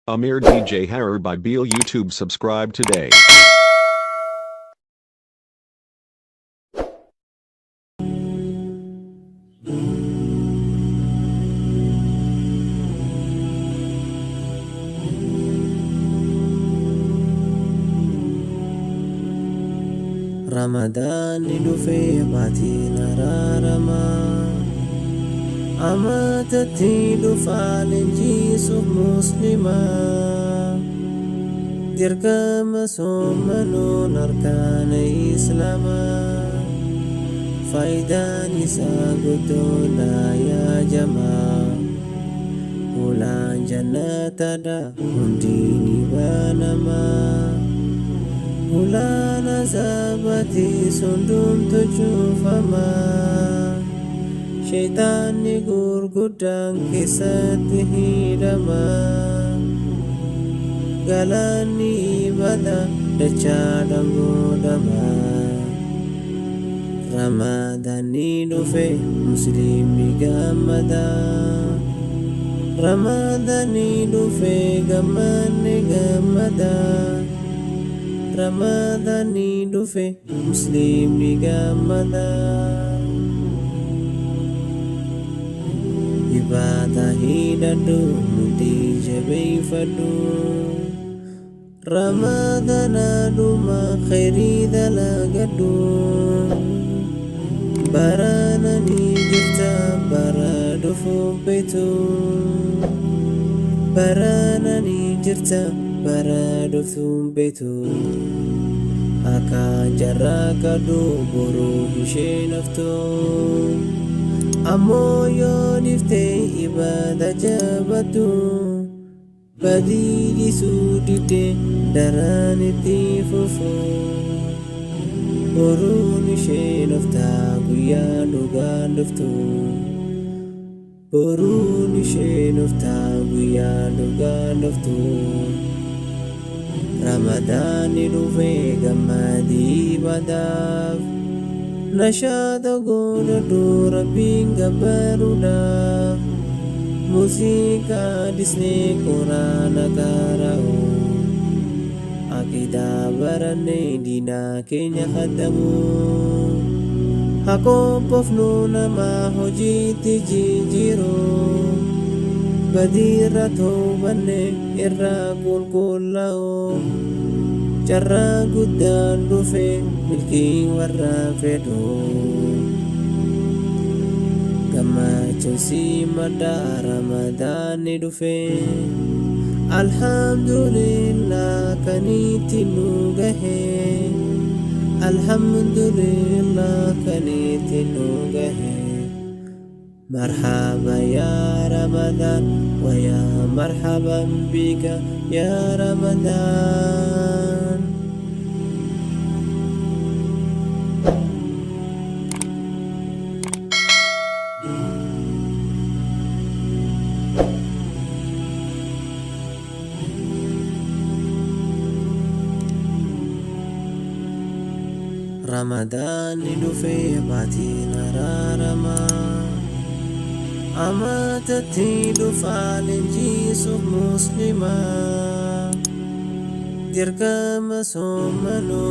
Amir DJ Harer by Beal YouTube. Subscribe today. Ramadan ni dhufe baatiin araaramaa amatatti dhufa leenjisuuf muslimaa dirqama soomanuun arkaana islaamaa faayidaan isaa guddoodha yaa jamaa ulaan jannatadha hundi ni banamaa Ulana sabati sundum tujufama Shaitani gurgudang kisati hidama Galani ibadah dacadang godama Ramadani dufe muslimi gamada Ramadani dufe gamane gamada Ramadani dhufe muslim ni gammada ibadah hidhadhu nuti jabeeffadhu Ramadana dhuma khairii dalagadhu barana ni jirta bara dhufuuf beektu barana ni jirta bara dhufuuf beektu akka jarraa kadhu boruu ishee naftu ammoo yoo dhiftee ibaada jabattu badii dhiisuu didde daraan itti fufu boruun ishee naftaa guyyaa dhugaan dhuftu boruun ishee naftaa guyyaa dhugaan dhuftu Ramadani dhufe gammadii badaaf Nashida godhadhu rabbiin gabbaruudhaaf muuziqaa disnee quraana qara'u aqiidaa barannee diinaa keenya haddamu hakoobofnu nama hojiitti jijjiiru badirra toobanne irraa qulqullaa'u carraa guddaan dhufe milkii warra fedhu gammachuun si madda Ramadaanni dhufe alhamdulillah kan itti nu gahe alhamdulillah kan itti nu gahe مرحبا يا رمضان ويا مرحبا بك يا رمضان رمضان dhufe baatiin araaramaa amatatti dhufa leenjisuuf muslimaa dirqama soomanuun